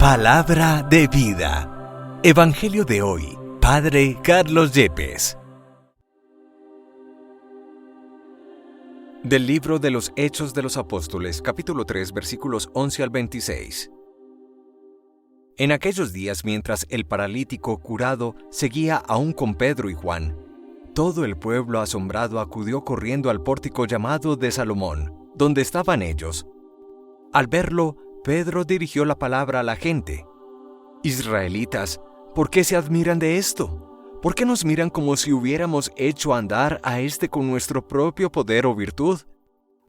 Palabra de vida. Evangelio de hoy. Padre Carlos Yepes. Del libro de los Hechos de los Apóstoles, capítulo 3, versículos 11 al 26. En aquellos días, mientras el paralítico curado seguía aún con Pedro y Juan, todo el pueblo asombrado acudió corriendo al pórtico llamado de Salomón, donde estaban ellos. Al verlo, Pedro dirigió la palabra a la gente. Israelitas, ¿por qué se admiran de esto? ¿Por qué nos miran como si hubiéramos hecho andar a este con nuestro propio poder o virtud?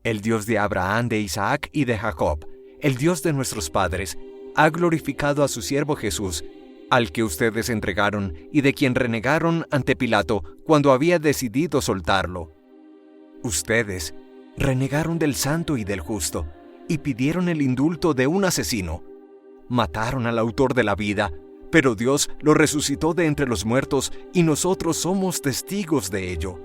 El Dios de Abraham, de Isaac y de Jacob, el Dios de nuestros padres, ha glorificado a su siervo Jesús, al que ustedes entregaron y de quien renegaron ante Pilato cuando había decidido soltarlo. Ustedes renegaron del santo y del justo, y pidieron el indulto de un asesino. Mataron al autor de la vida, pero Dios lo resucitó de entre los muertos y nosotros somos testigos de ello.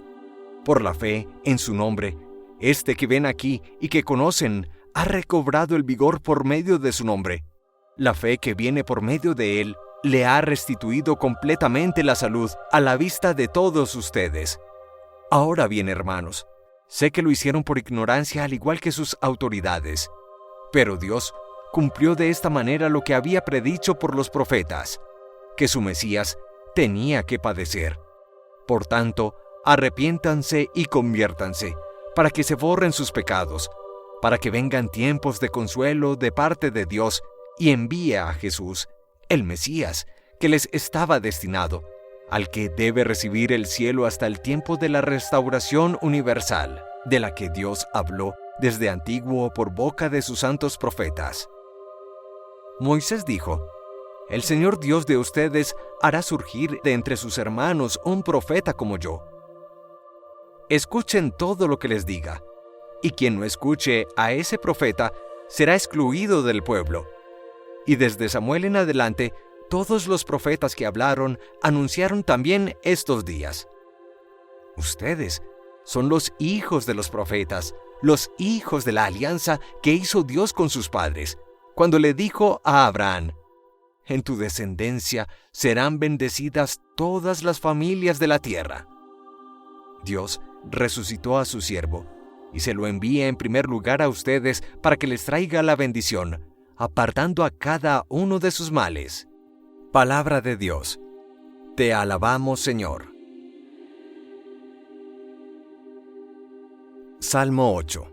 Por la fe en su nombre, este que ven aquí y que conocen ha recobrado el vigor por medio de su nombre. La fe que viene por medio de él le ha restituido completamente la salud a la vista de todos ustedes. Ahora bien, hermanos, sé que lo hicieron por ignorancia al igual que sus autoridades, pero Dios cumplió de esta manera lo que había predicho por los profetas, que su Mesías tenía que padecer. Por tanto, arrepiéntanse y conviértanse, para que se borren sus pecados, para que vengan tiempos de consuelo de parte de Dios y envíe a Jesús, el Mesías, que les estaba destinado, al que debe recibir el cielo hasta el tiempo de la restauración universal, de la que Dios habló desde antiguo por boca de sus santos profetas. Moisés dijo: El Señor Dios de ustedes hará surgir de entre sus hermanos un profeta como yo. Escuchen todo lo que les diga, y quien no escuche a ese profeta será excluido del pueblo. Y desde Samuel en adelante, todos los profetas que hablaron anunciaron también estos días. Ustedes son los hijos de los profetas, los hijos de la alianza que hizo Dios con sus padres, cuando le dijo a Abraham: En tu descendencia serán bendecidas todas las familias de la tierra. Dios resucitó a su siervo y se lo envía en primer lugar a ustedes para que les traiga la bendición, apartando a cada uno de sus males. Palabra de Dios. Te alabamos, Señor. Salmo 8.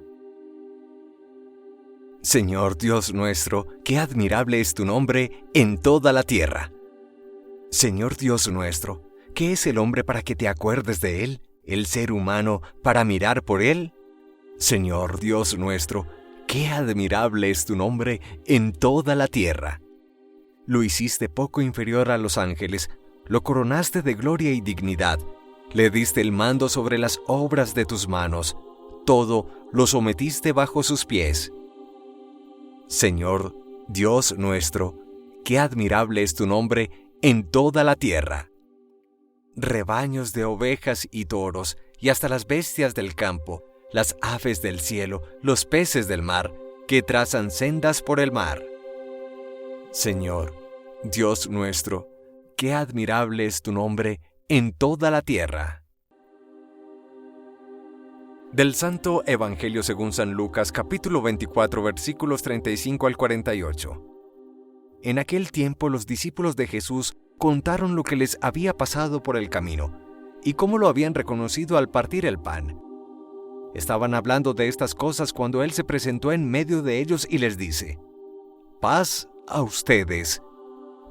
Señor Dios nuestro, qué admirable es tu nombre en toda la tierra. Señor Dios nuestro, ¿qué es el hombre para que te acuerdes de él? ¿El ser humano para mirar por él? Señor Dios nuestro, qué admirable es tu nombre en toda la tierra. Lo hiciste poco inferior a los ángeles, lo coronaste de gloria y dignidad, le diste el mando sobre las obras de tus manos, todo lo sometiste bajo sus pies. Señor, Dios nuestro, qué admirable es tu nombre en toda la tierra. Rebaños de ovejas y toros, y hasta las bestias del campo, las aves del cielo, los peces del mar, que trazan sendas por el mar. Señor, Dios nuestro, qué admirable es tu nombre en toda la tierra. Del Santo Evangelio según San Lucas, capítulo 24, versículos 35 al 48. En aquel tiempo los discípulos de Jesús contaron lo que les había pasado por el camino, y cómo lo habían reconocido al partir el pan. Estaban hablando de estas cosas cuando Él se presentó en medio de ellos y les dice: Paz a ustedes.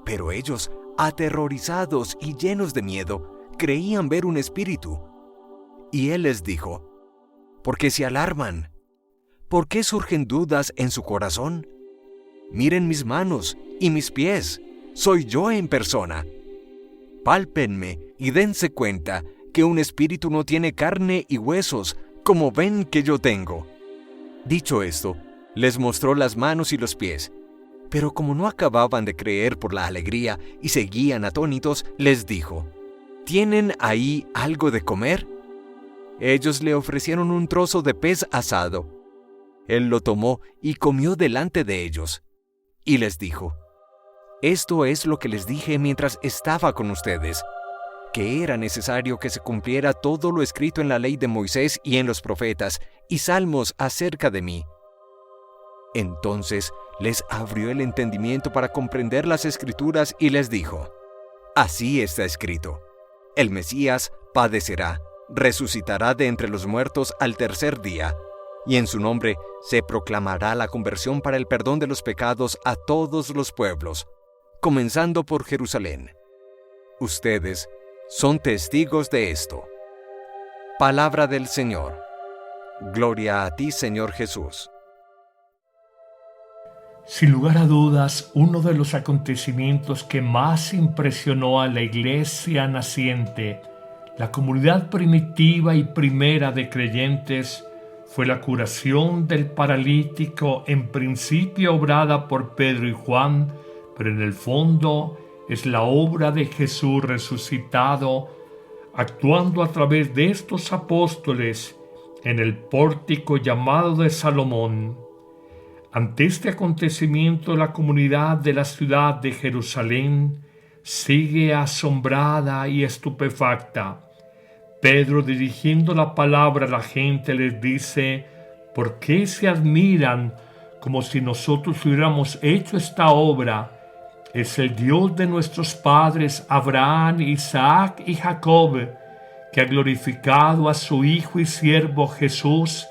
Pero ellos, aterrorizados y llenos de miedo, creían ver un espíritu. Y Él les dijo: ¿Por qué se alarman? ¿Por qué surgen dudas en su corazón? Miren mis manos y mis pies, soy yo en persona. Pálpenme y dense cuenta que un espíritu no tiene carne y huesos, como ven que yo tengo. Dicho esto, les mostró las manos y los pies. Pero como no acababan de creer por la alegría y seguían atónitos, les dijo: ¿Tienen ahí algo de comer? Ellos le ofrecieron un trozo de pez asado. Él lo tomó y comió delante de ellos. Y les dijo: Esto es lo que les dije mientras estaba con ustedes, que era necesario que se cumpliera todo lo escrito en la ley de Moisés y en los profetas y salmos acerca de mí. Entonces les abrió el entendimiento para comprender las Escrituras y les dijo: Así está escrito: el Mesías padecerá, resucitará de entre los muertos al tercer día, y en su nombre se proclamará la conversión para el perdón de los pecados a todos los pueblos, comenzando por Jerusalén. Ustedes son testigos de esto. Palabra del Señor. Gloria a ti, Señor Jesús. Sin lugar a dudas, uno de los acontecimientos que más impresionó a la iglesia naciente, la comunidad primitiva y primera de creyentes, fue la curación del paralítico, en principio obrada por Pedro y Juan, pero en el fondo es la obra de Jesús resucitado, actuando a través de estos apóstoles en el pórtico llamado de Salomón. Ante este acontecimiento, la comunidad de la ciudad de Jerusalén sigue asombrada y estupefacta. Pedro, dirigiendo la palabra a la gente, les dice: ¿por qué se admiran como si nosotros hubiéramos hecho esta obra? Es el Dios de nuestros padres Abraham, Isaac y Jacob, que ha glorificado a su Hijo y siervo Jesús,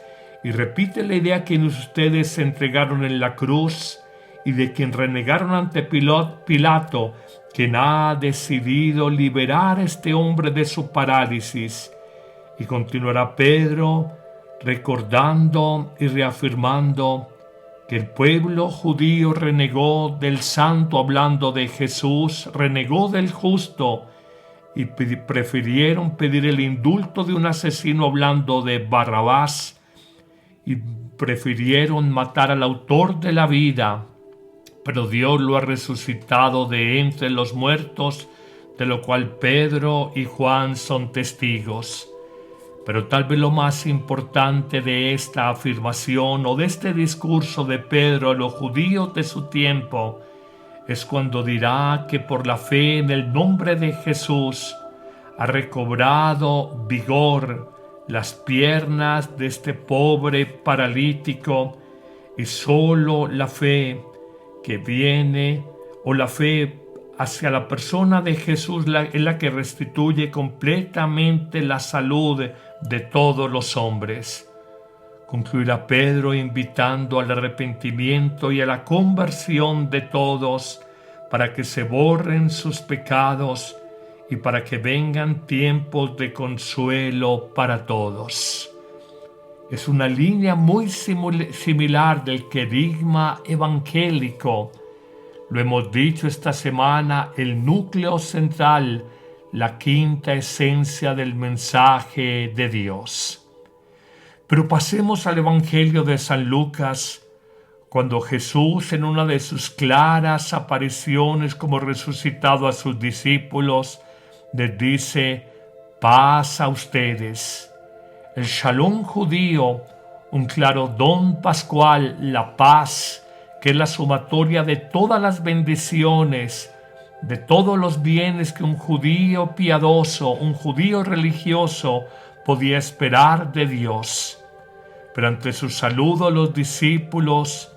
y repite la idea que ustedes se entregaron en la cruz y de quien renegaron ante Pilato, quien ha decidido liberar a este hombre de su parálisis. Y continuará Pedro recordando y reafirmando que el pueblo judío renegó del santo hablando de Jesús, renegó del justo y prefirieron pedir el indulto de un asesino hablando de Barrabás, y prefirieron matar al autor de la vida, pero Dios lo ha resucitado de entre los muertos, de lo cual Pedro y Juan son testigos. Pero tal vez lo más importante de esta afirmación o de este discurso de Pedro a los judíos de su tiempo es cuando dirá que por la fe en el nombre de Jesús ha recobrado vigor las piernas de este pobre paralítico, y solo la fe que viene, o la fe hacia la persona de Jesús, es la que restituye completamente la salud de todos los hombres. Concluirá Pedro invitando al arrepentimiento y a la conversión de todos para que se borren sus pecados y para que vengan tiempos de consuelo para todos. Es una línea muy similar del querigma evangélico. Lo hemos dicho esta semana, el núcleo central, la quinta esencia del mensaje de Dios. Pero pasemos al Evangelio de San Lucas, cuando Jesús, en una de sus claras apariciones como resucitado a sus discípulos, les dice: paz a ustedes. El shalom judío, un claro don pascual, la paz, que es la sumatoria de todas las bendiciones, de todos los bienes que un judío piadoso, un judío religioso podía esperar de Dios. Pero ante su saludo, los discípulos,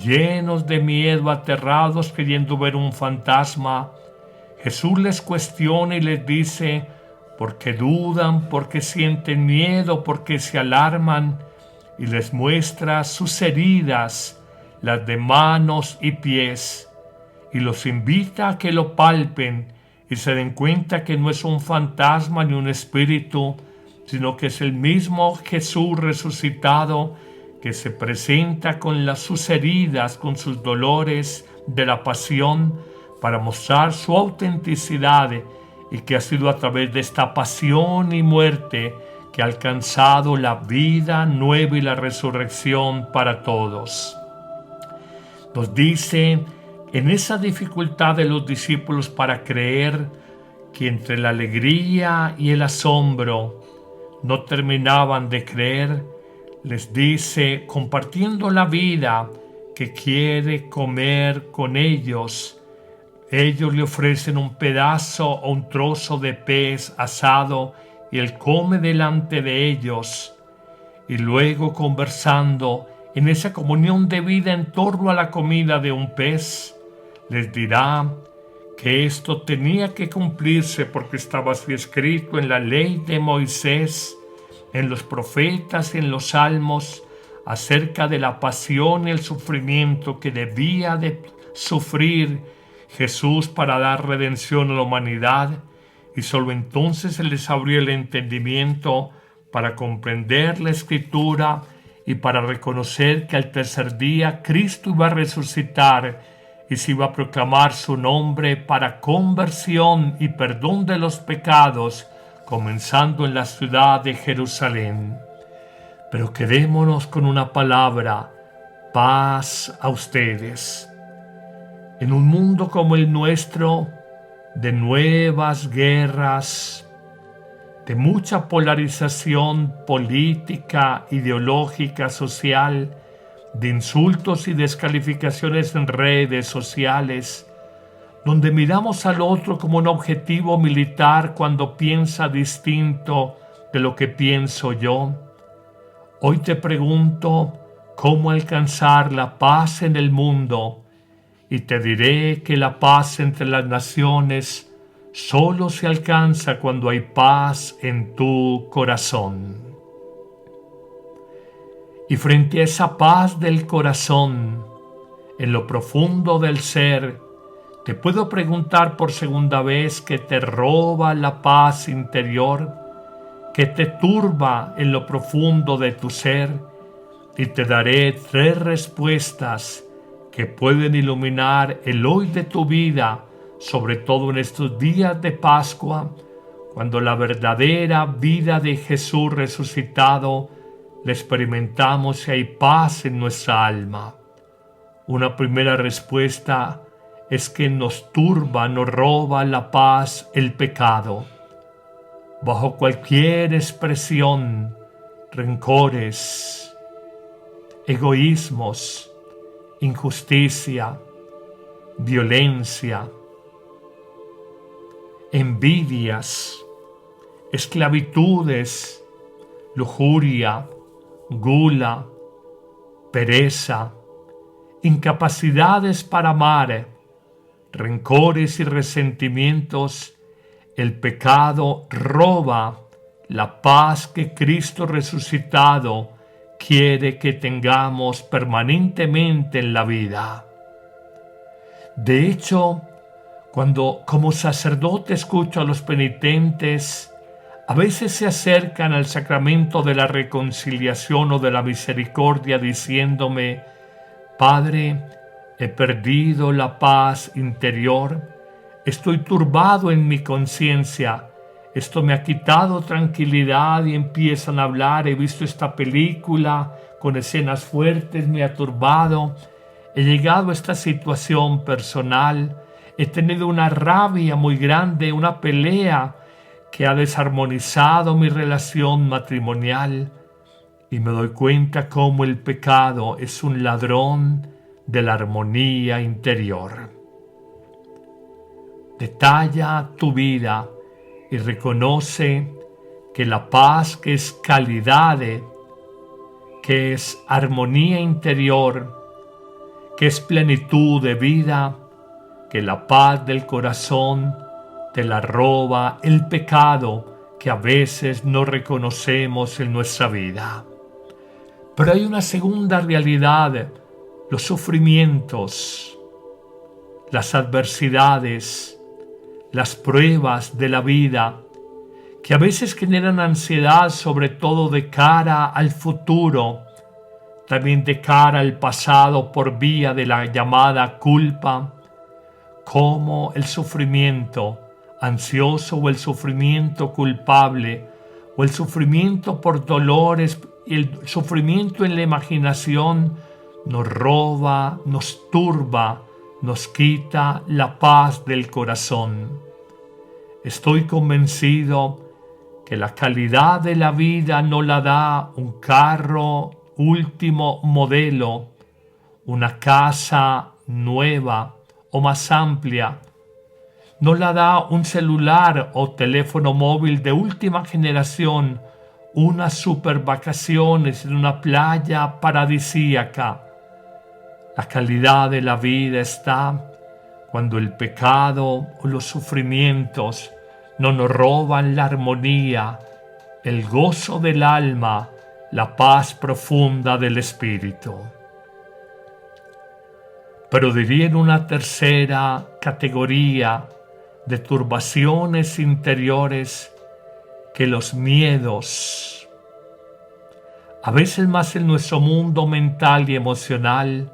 llenos de miedo, aterrados, creyendo ver un fantasma, Jesús les cuestiona y les dice: ¿por qué dudan? ¿Por qué sienten miedo? ¿Por qué se alarman? Y les muestra sus heridas, las de manos y pies, y los invita a que lo palpen y se den cuenta que no es un fantasma ni un espíritu, sino que es el mismo Jesús resucitado, que se presenta con sus heridas, con sus dolores de la pasión, para mostrar su autenticidad, y que ha sido a través de esta pasión y muerte que ha alcanzado la vida nueva y la resurrección para todos. Nos dice, en esa dificultad de los discípulos para creer, que entre la alegría y el asombro no terminaban de creer, les dice, compartiendo la vida, que quiere comer con ellos Ellos le ofrecen un pedazo o un trozo de pez asado y él come delante de ellos. Y luego, conversando en esa comunión de vida en torno a la comida de un pez, les dirá que esto tenía que cumplirse porque estaba así escrito en la ley de Moisés, en los profetas y en los salmos, acerca de la pasión y el sufrimiento que debía de sufrir Jesús para dar redención a la humanidad, y solo entonces se les abrió el entendimiento para comprender la Escritura y para reconocer que al tercer día Cristo iba a resucitar y se iba a proclamar su nombre para conversión y perdón de los pecados, comenzando en la ciudad de Jerusalén. Pero quedémonos con una palabra: paz a ustedes. En un mundo como el nuestro, de nuevas guerras, de mucha polarización política, ideológica, social, de insultos y descalificaciones en redes sociales, donde miramos al otro como un objetivo militar cuando piensa distinto de lo que pienso yo, hoy te pregunto cómo alcanzar la paz en el mundo, y te diré que la paz entre las naciones solo se alcanza cuando hay paz en tu corazón. Y frente a esa paz del corazón, en lo profundo del ser, te puedo preguntar por segunda vez qué te roba la paz interior, qué te turba en lo profundo de tu ser, y te daré 3 respuestas que pueden iluminar el hoy de tu vida, sobre todo en estos días de Pascua, cuando la verdadera vida de Jesús resucitado la experimentamos y hay paz en nuestra alma. Una primera respuesta es que nos turba, nos roba la paz, el pecado. Bajo cualquier expresión, rencores, egoísmos, injusticia, violencia, envidias, esclavitudes, lujuria, gula, pereza, incapacidades para amar, rencores y resentimientos, el pecado roba la paz que Cristo resucitado quiere que tengamos permanentemente en la vida. De hecho, cuando como sacerdote escucho a los penitentes, a veces se acercan al sacramento de la reconciliación o de la misericordia diciéndome: Padre, he perdido la paz interior, estoy turbado en mi conciencia, esto me ha quitado tranquilidad, y empiezan a hablar: he visto esta película con escenas fuertes, me ha turbado, he llegado a esta situación personal, he tenido una rabia muy grande, una pelea que ha desarmonizado mi relación matrimonial, y me doy cuenta cómo el pecado es un ladrón de la armonía interior. Detalla tu vida y reconoce que la paz, que es calidad, que es armonía interior, que es plenitud de vida, que la paz del corazón te la roba el pecado que a veces no reconocemos en nuestra vida. Pero hay una segunda realidad: los sufrimientos, las adversidades, las pruebas de la vida, que a veces generan ansiedad, sobre todo de cara al futuro, también de cara al pasado por vía de la llamada culpa, como el sufrimiento ansioso o el sufrimiento culpable o el sufrimiento por dolores y el sufrimiento en la imaginación nos roba, nos turba, nos quita la paz del corazón. Estoy convencido que la calidad de la vida no la da un carro último modelo, una casa nueva o más amplia, no la da un celular o teléfono móvil de última generación, unas super vacaciones en una playa paradisíaca. La calidad de la vida está cuando el pecado o los sufrimientos no nos roban la armonía, el gozo del alma, la paz profunda del espíritu. Pero diría en una tercera categoría de turbaciones interiores que los miedos, a veces más en nuestro mundo mental y emocional,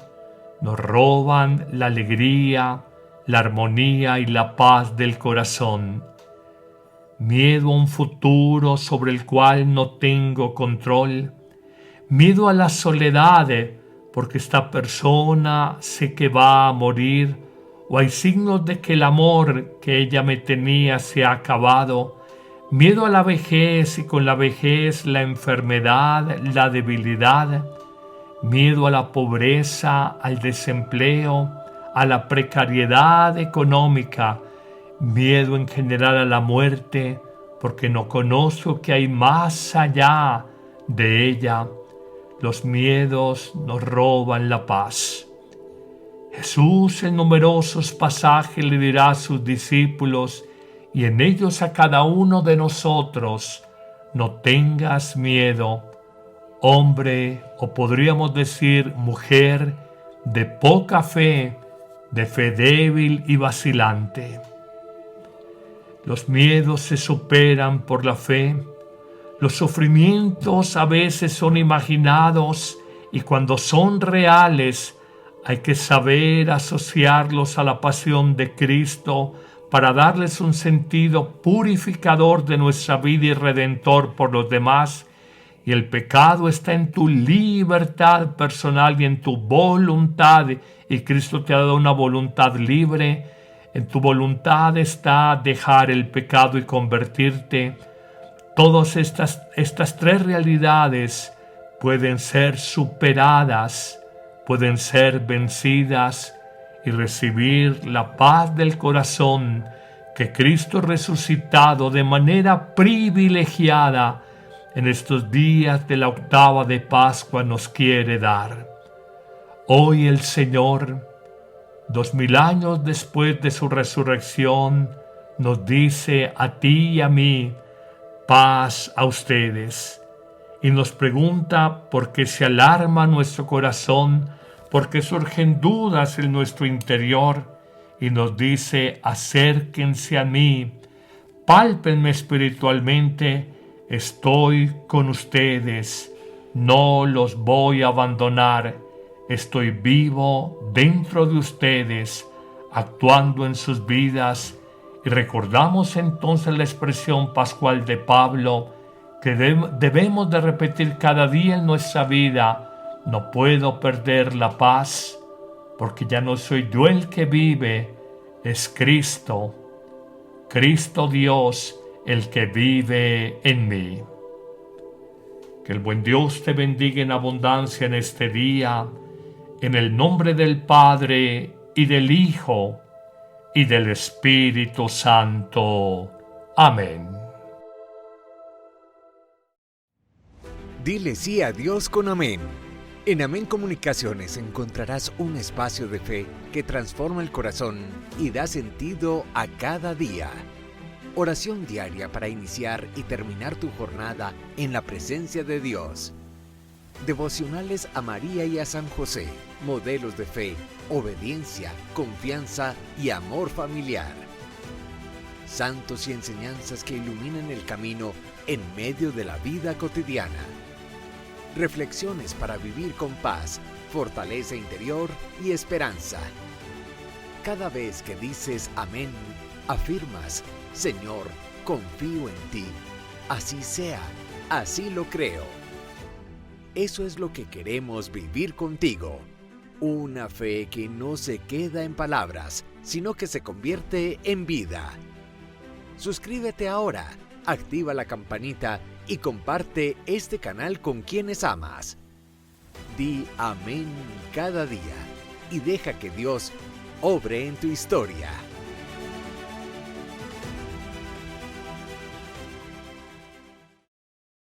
nos roban la alegría, la armonía y la paz del corazón. Miedo a un futuro sobre el cual no tengo control. Miedo a la soledad, porque esta persona sé que va a morir, o hay signos de que el amor que ella me tenía se ha acabado. Miedo a la vejez y con la vejez la enfermedad, la debilidad. Miedo a la pobreza, al desempleo, a la precariedad económica. Miedo en general a la muerte, porque no conozco que hay más allá de ella. Los miedos nos roban la paz. Jesús en numerosos pasajes le dirá a sus discípulos y en ellos a cada uno de nosotros: no tengas miedo, hombre, o podríamos decir mujer, de poca fe, de fe débil y vacilante. Los miedos se superan por la fe. Los sufrimientos a veces son imaginados y cuando son reales hay que saber asociarlos a la pasión de Cristo para darles un sentido purificador de nuestra vida y redentor por los demás. Y el pecado está en tu libertad personal y en tu voluntad, y Cristo te ha dado una voluntad libre. En tu voluntad está dejar el pecado y convertirte. Todas estas tres realidades pueden ser superadas, pueden ser vencidas y recibir la paz del corazón que Cristo resucitado de manera privilegiada en estos días de la octava de Pascua nos quiere dar. Hoy el Señor, 2000 años después de su resurrección, nos dice a ti y a mí: paz a ustedes. Y nos pregunta por qué se alarma nuestro corazón, por qué surgen dudas en nuestro interior, y nos dice: acérquense a mí, pálpenme espiritualmente, estoy con ustedes, no los voy a abandonar, estoy vivo dentro de ustedes, actuando en sus vidas. Y recordamos entonces la expresión pascual de Pablo que debemos de repetir cada día en nuestra vida: no puedo perder la paz, porque ya no soy yo el que vive, es Cristo, Cristo Dios, el que vive en mí. Que el buen Dios te bendiga en abundancia en este día, en el nombre del Padre y del Hijo y del Espíritu Santo. Amén. Dile sí a Dios con Amén. En Amén Comunicaciones encontrarás un espacio de fe que transforma el corazón y da sentido a cada día. Oración diaria para iniciar y terminar tu jornada en la presencia de Dios. Devocionales a María y a San José, modelos de fe, obediencia, confianza y amor familiar. Santos y enseñanzas que iluminan el camino en medio de la vida cotidiana. Reflexiones para vivir con paz, fortaleza interior y esperanza. Cada vez que dices amén, afirmas: Señor, confío en ti. Así sea, así lo creo. Eso es lo que queremos vivir contigo. Una fe que no se queda en palabras, sino que se convierte en vida. Suscríbete ahora, activa la campanita y comparte este canal con quienes amas. Di amén cada día y deja que Dios obre en tu historia.